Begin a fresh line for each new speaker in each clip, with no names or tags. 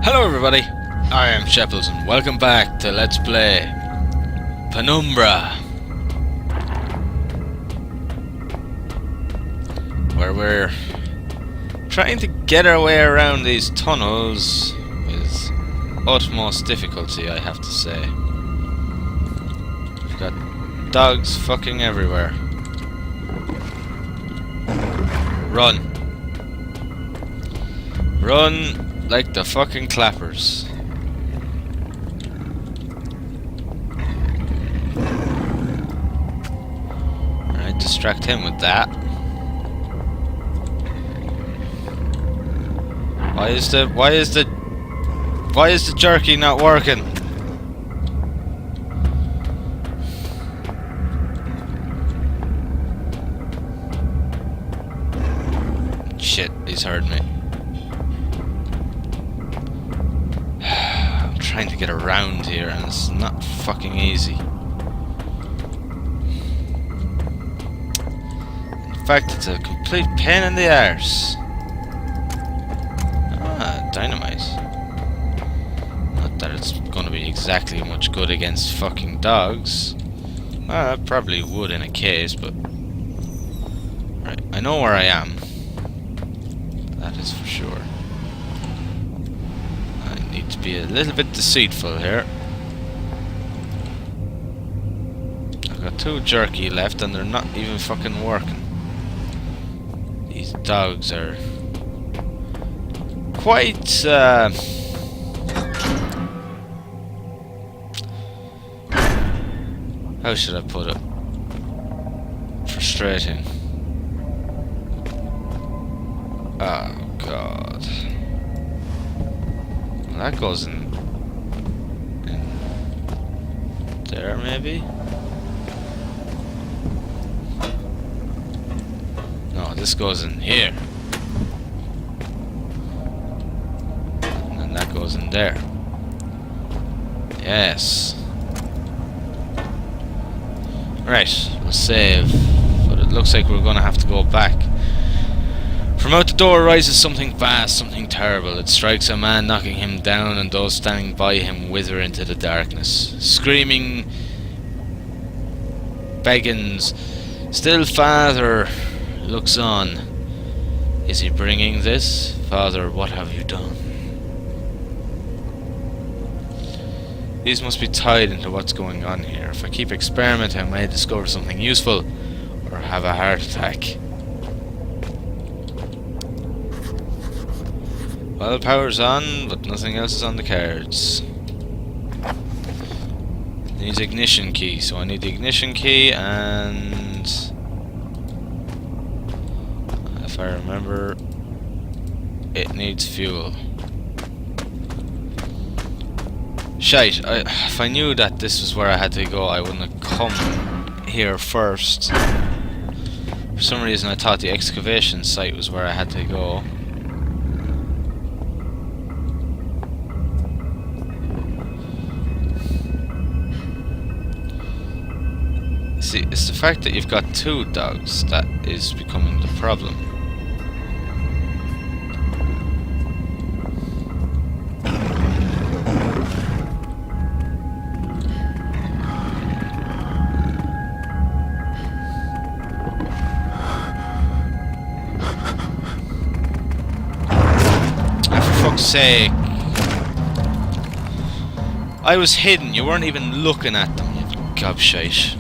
Hello everybody, I am Shepples and welcome back to Let's Play Penumbra, where we're trying to get our way around these tunnels with utmost difficulty, I have to say. We've got dogs fucking everywhere. Run! Run! Like the fucking clappers. Alright, distract him with that. Why is the jerky not working? Shit, he's heard me. Trying to get around here and it's not fucking easy. In fact, it's a complete pain in the arse. Ah, dynamite. Not that it's going to be exactly much good against fucking dogs. Well, it probably would in a case, but... Right, I know where I am. That is for sure. To be a little bit deceitful here. I've got 2 jerky left and they're not even fucking working. These dogs are quite how should I put it? Frustrating. Oh god. That goes in there, maybe? No, this goes in here. And then that goes in there. Yes. Right, we'll save. But it looks like we're gonna have to go back. From out the door rises something vast, something terrible. It strikes a man, knocking him down, and those standing by him wither into the darkness. Screaming, beckons. Still Father looks on. Is he bringing this? Father, what have you done? These must be tied into what's going on here. If I keep experimenting, I may discover something useful, or have a heart attack. Well, power's on, but nothing else is on the cards. Needs ignition key, so I need the ignition key, and if I remember, it needs fuel. Shite, if I knew that this was where I had to go, I wouldn't have come here first. For some reason I thought the excavation site was where I had to go. See, it's the fact that you've got 2 dogs that is becoming the problem. Ah, for fuck's sake. I was hidden, you weren't even looking at them, you gobshite.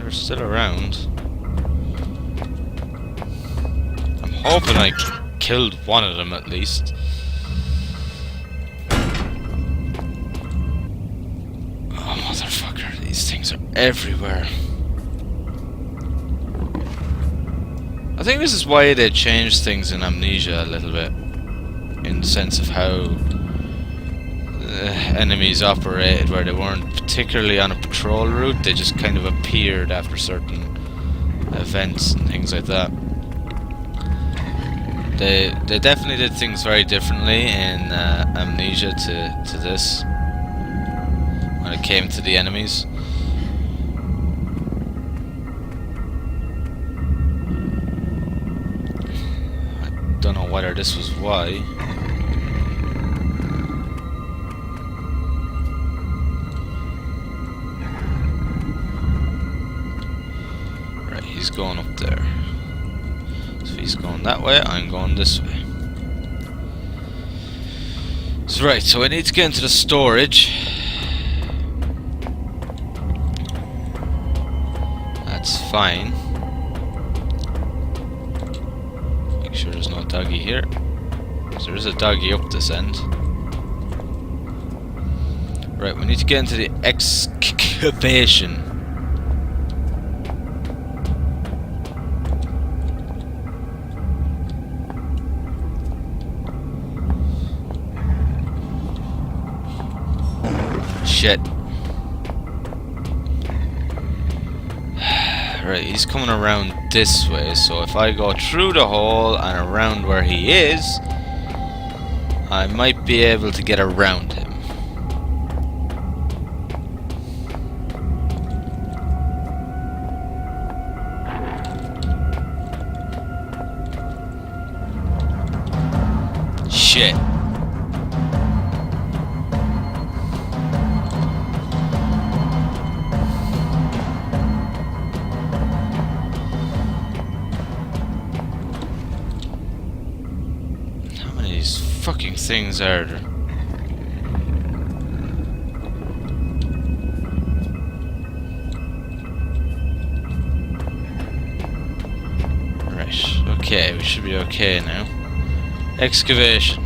Still around. I'm hoping I killed one of them at least. Oh, motherfucker, these things are everywhere. think this is why they changed things in Amnesia a little bit, in the sense of how enemies operated, where they weren't particularly on a patrol route, they just kind of appeared after certain events and things like that. They definitely did things very differently in Amnesia to this, when it came to the enemies. I don't know whether this was why. Right, he's going up there. So he's going that way, I'm going this way. So right, so I need to get into the storage. That's fine. Make sure there's no doggy here. So there is a doggy up this end. Right, we need to get into the excavation. Shit. Right, he's coming around this way, so if I go through the hole and around where he is, I might be able to get around him. Shit. Fucking things are there? Right, okay, we should be okay now. Excavation.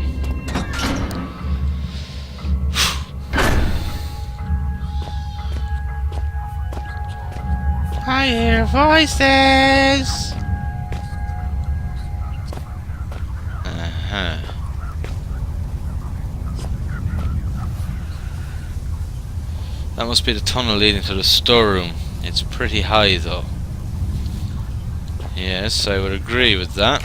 I hear voices! That must be the tunnel leading to the storeroom. It's pretty high though. Yes, I would agree with that.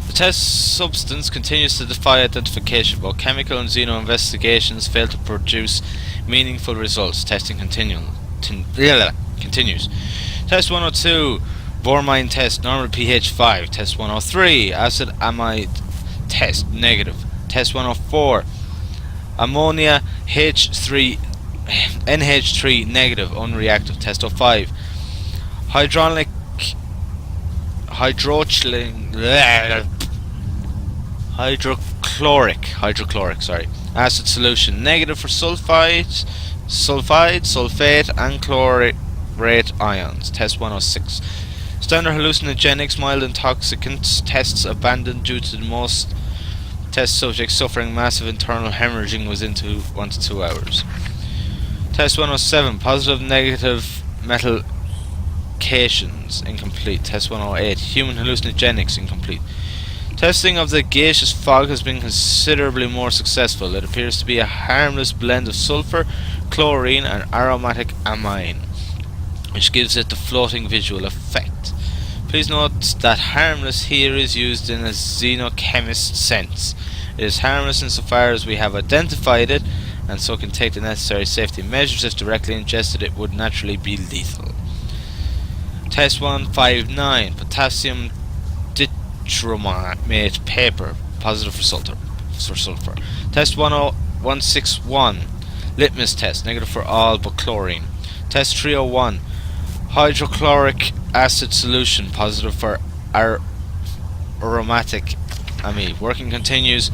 The test substance continues to defy identification. Both chemical and xeno investigations fail to produce meaningful results. Testing continues. Test 102, Vormine test, normal pH 5. Test 103, acid amide test, negative. Test 104, ammonia H3 NH3 negative, unreactive. Test 05, hydrochloric acid solution, negative for sulfide, sulfate and chlorate ions. Test 106, standard hallucinogenics, mild intoxicants. Tests abandoned due to most test subjects suffering massive internal hemorrhaging within 1 to 2 hours. Test 107, positive negative metallications, incomplete. Test 108, human hallucinogenics, incomplete. Testing of the gaseous fog has been considerably more successful. It appears to be a harmless blend of sulfur, chlorine and aromatic amine, which gives it the floating visual effect. Please note that harmless here is used in a xenochemist sense. It is harmless insofar as we have identified it, and so can take the necessary safety measures. If directly ingested, it would naturally be lethal. Test 159, potassium ditromate paper, positive for sulfur. Test 161, litmus test, negative for all but chlorine. Test 301, hydrochloric acid solution, positive for aromatic amine. Working continues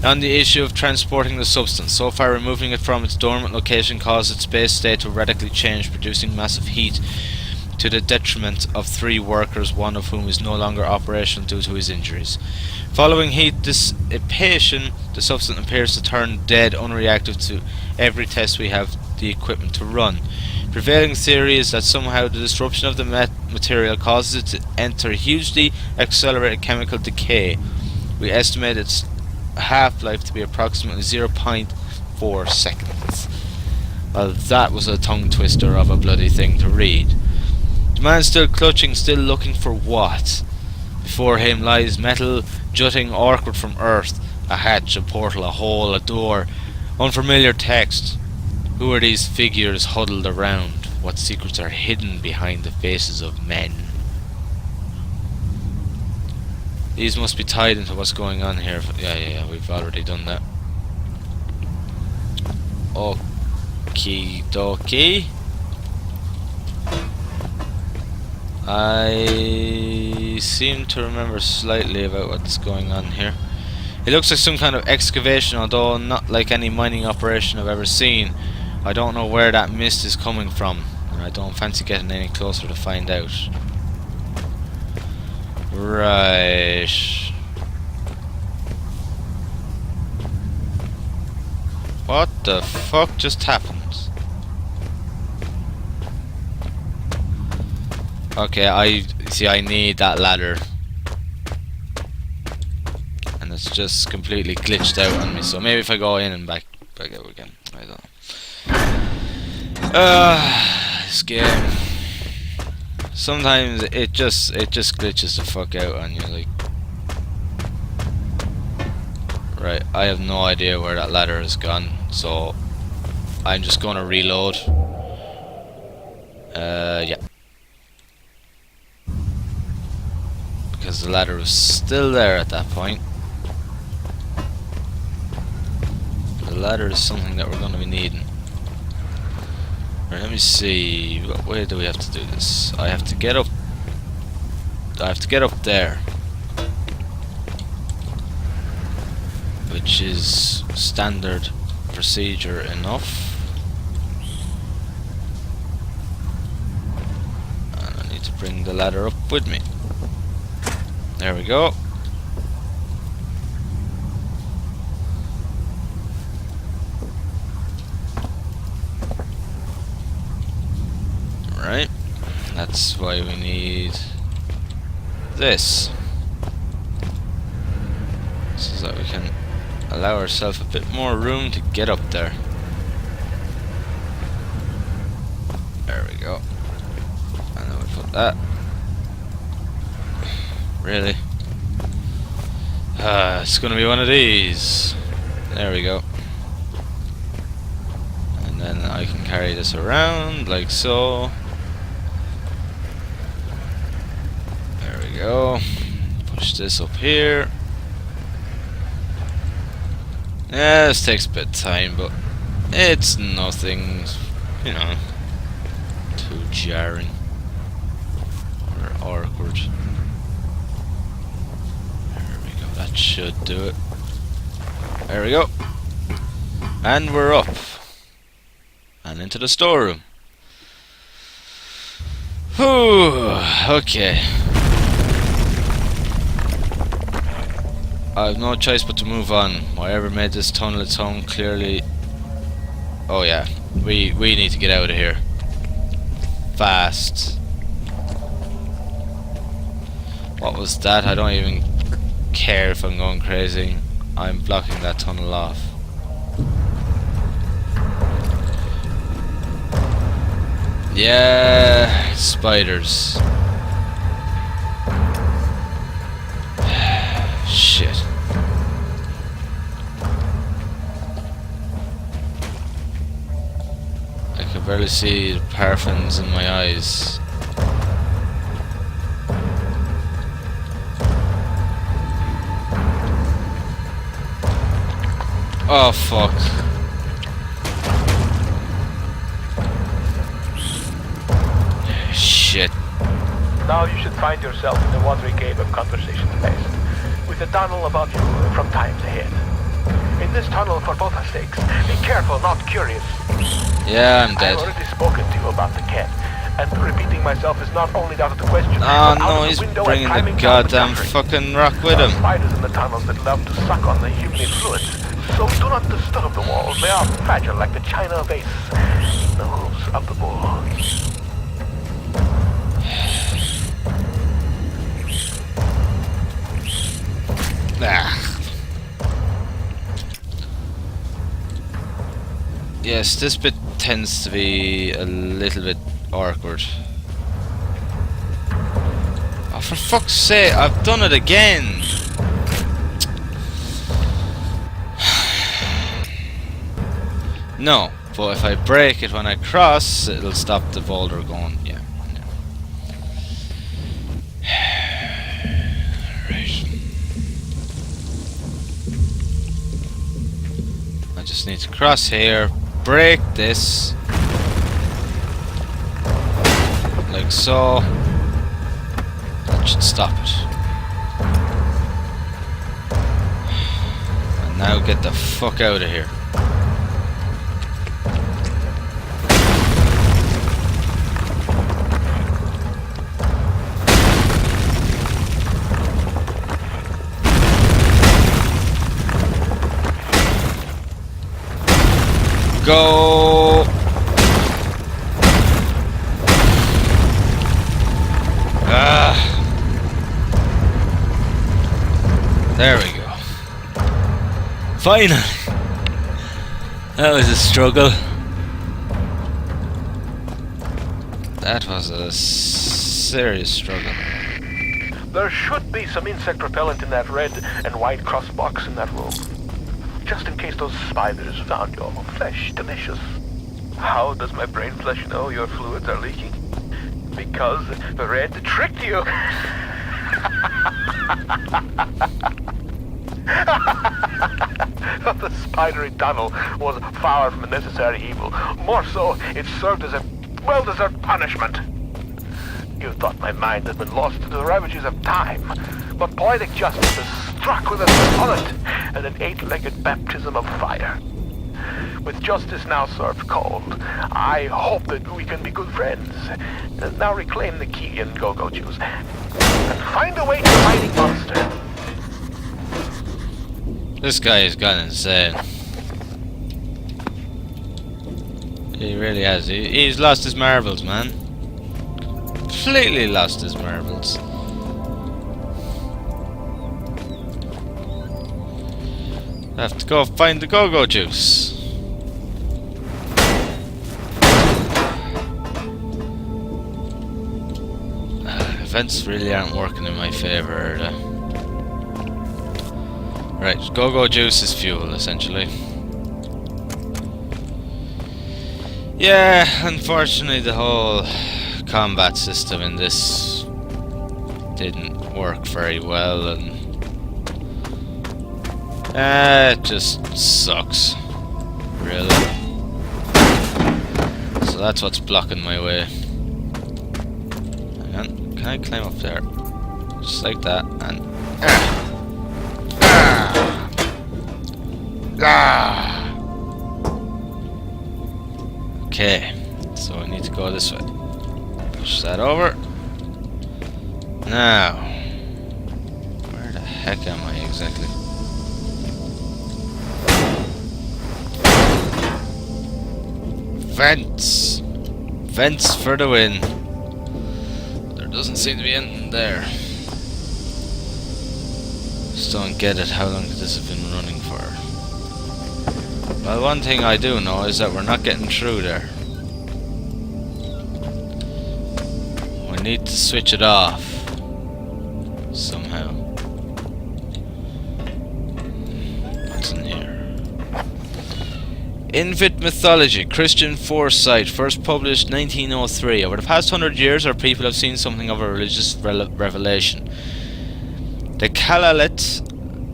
on the issue of transporting the substance. So far, removing it from its dormant location caused its base state to radically change, producing massive heat to the detriment of 3 workers, one of whom is no longer operational due to his injuries. Following heat dissipation, the substance appears to turn dead, unreactive to every test we have the equipment to run. Prevailing theory is that somehow the disruption of the material causes it to enter hugely accelerated chemical decay. We estimate its half-life to be approximately 0.4 seconds. Well, that was a tongue twister of a bloody thing to read. The man still clutching, still looking for what? Before him lies metal jutting awkward from earth, a hatch, a portal, a hole, a door, unfamiliar text. Who are these figures huddled around? What secrets are hidden behind the faces of men? These must be tied into what's going on here. Yeah, we've already done that. Okie dokie. I seem to remember slightly about what's going on here. It looks like some kind of excavation, although not like any mining operation I've ever seen. I don't know where that mist is coming from, and I don't fancy getting any closer to find out. Right. What the fuck just happened? Okay, I need that ladder. And it's just completely glitched out on me, so maybe if I go in and back out again. I don't know. This game. Sometimes it just glitches the fuck out on you, like. Right, I have no idea where that ladder has gone, so I'm just gonna reload. Yeah. Because the ladder was still there at that point. The ladder is something that we're gonna be needing. Right, let me see. What way do we have to do this? I have to get up. I have to get up there, which is standard procedure enough. And I need to bring the ladder up with me. There we go. Right. That's why we need this. So that we can allow ourselves a bit more room to get up there. There we go. And then we put that. Really? It's gonna be one of these. There we go. And then I can carry this around like so. There we go. Push this up here. Yeah, this takes a bit of time, but it's nothing, you know, too jarring or awkward. There we go, that should do it. There we go. And we're up. And into the storeroom. Whew, okay. I have no choice but to move on. Whatever made this tunnel its home clearly... Oh yeah, we need to get out of here. Fast. What was that? I don't even care if I'm going crazy. I'm blocking that tunnel off. Yeah, spiders. Shit. I can barely see the paraffins in my eyes. Oh fuck. Shit.
Now you should find yourself in the watery cave of conversation space, with a tunnel above you from times ahead. In this tunnel, for both our sakes, be careful, not curious.
Yeah, I'm dead.
I've already spoken to you about the cat, and repeating myself is not only out of the question.
Oh no, he's bringing the goddamn fucking rock with him.
There are spiders in the tunnels that love to suck on the humid fluids, so do not disturb the walls. They are fragile like the china vase. The hooves of the bull.
Yes, this bit tends to be a little bit awkward. Oh, for fuck's sake, I've done it again! No, but if I break it when I cross, it'll stop the boulder going. Yeah. Right. I just need to cross here, break this, like so. That should stop it. And now get the fuck out of here. Go! Ah! There we go. Finally! That was a struggle. That was a serious struggle.
There should be some insect repellent in that red and white cross box in that room. Just in case those spiders found your flesh delicious. How does my brain flesh know your fluids are leaking? Because the red tricked you. The spidery tunnel was far from a necessary evil. More so, it served as a well-deserved punishment. You thought my mind had been lost to the ravages of time, but poetic justice has struck with a bullet and an eight-legged baptism of fire. With justice now served cold, I hope that we can be good friends. Now reclaim the key and go-go juice. And find a way to fighting monster.
This guy has gone insane. He really has. He's lost his marbles, man. Completely lost his marbles. I have to go find the go-go juice. Events really aren't working in my favour. Right, go-go juice is fuel, essentially. Yeah, unfortunately the whole combat system in this didn't work very well, and it just sucks, really. So that's what's blocking my way. Hang on, can I climb up there? Just like that, and okay, so I need to go this way. Push that over. Now, where the heck am I exactly? Vents! Vents for the win. There doesn't seem to be anything there. Just don't get it. How long could this have been running for? Well, one thing I do know is that we're not getting through there. We need to switch it off somehow. What's in here? Invit mythology, Christian foresight, first published 1903. Over the past 100 years, our people have seen something of a religious revelation. The Kalalet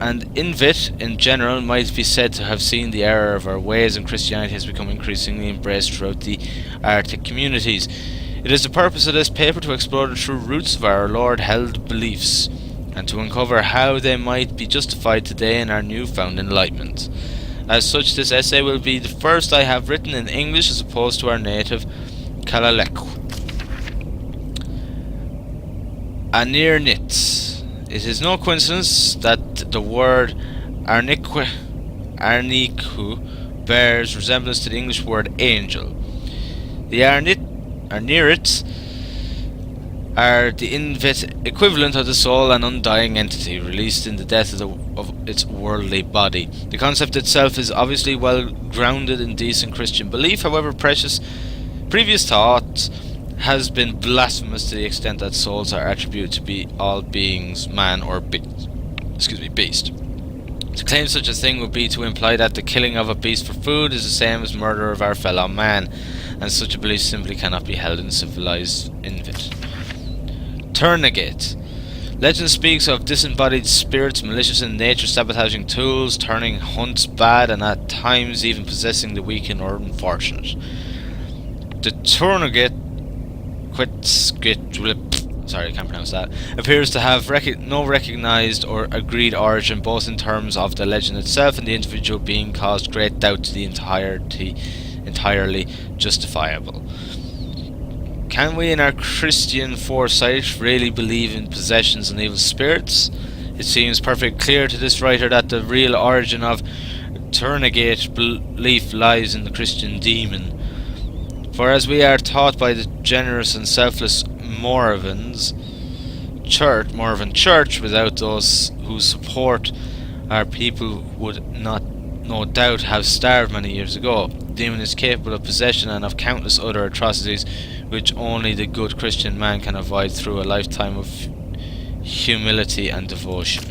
and Invit in general might be said to have seen the error of our ways, and Christianity has become increasingly embraced throughout the Arctic communities. It is the purpose of this paper to explore the true roots of our Lord-held beliefs, and to uncover how they might be justified today in our newfound enlightenment. As such, this essay will be the first I have written in English as opposed to our native Kalalek. Anirnit. It is no coincidence that the word Arniku bears resemblance to the English word angel. The Arnirits are the Invit equivalent of the soul and undying entity released in the death of its worldly body. The concept itself is obviously well grounded in decent Christian belief, however previous thought has been blasphemous to the extent that souls are attributed to be all beings, man or beast. To claim such a thing would be to imply that the killing of a beast for food is the same as murder of our fellow man, and such a belief simply cannot be held in civilized Invit. Turnagate. Legend speaks of disembodied spirits, malicious in nature, sabotaging tools, turning hunts bad, and at times even possessing the weak or unfortunate. The Turnagate appears to have no recognized or agreed origin, both in terms of the legend itself and the individual being, caused great doubt to the entirely justifiable. Can we in our Christian foresight really believe in possessions and evil spirits? It seems perfectly clear to this writer that the real origin of Turnagate belief lies in the Christian demon. For as we are taught by the generous and selfless Moravian Church, without those whose support our people would no doubt have starved many years ago. The demon is capable of possession and of countless other atrocities which only the good Christian man can avoid through a lifetime of humility and devotion.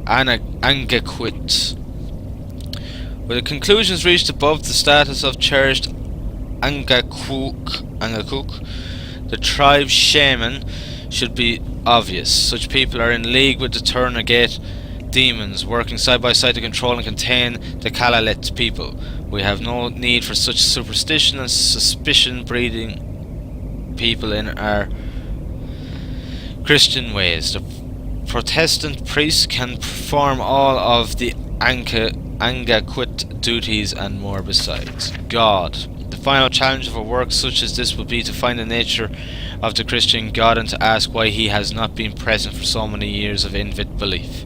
Angaquit. With the conclusions reached above, the status of cherished Angakuk, the tribe shaman, should be obvious. Such people are in league with the Turnagate demons, working side by side to control and contain the Kalalet people. We have no need for such superstition and suspicion breeding people in our Christian ways. The Protestant priest can perform all of the Angaquit duties and more besides. God. The final challenge of a work such as this will be to find the nature of the Christian God and to ask why he has not been present for so many years of Invit belief.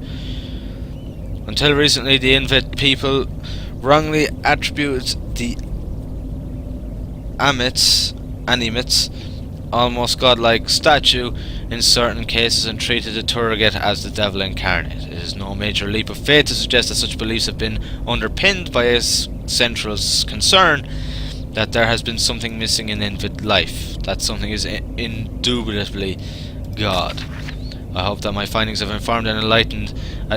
Until recently, the Invit people wrongly attributed the Animits, almost godlike statue in certain cases, and treated the Turagate as the devil incarnate. It is no major leap of faith to suggest that such beliefs have been underpinned by a central concern that there has been something missing in Invit life. That something is indubitably God. I hope that my findings have informed and enlightened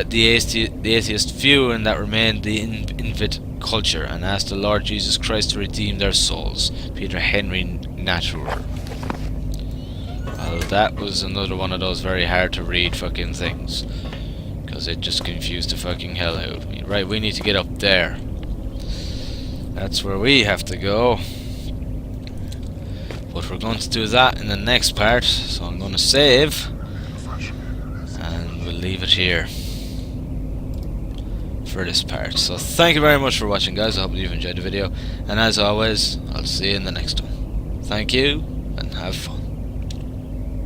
the atheist few and that remain the Invit culture, and ask the Lord Jesus Christ to redeem their souls. Peter Henry Naturer. Well, that was another one of those very hard to read fucking things, because it just confused the fucking hell out of me. Right, we need to get up there. That's where we have to go. But we're going to do that in the next part, so I'm going to save, and we'll leave it here for this part. So thank you very much for watching, guys. I hope you've enjoyed the video, and as always, I'll see you in the next one. Thank you, and have fun.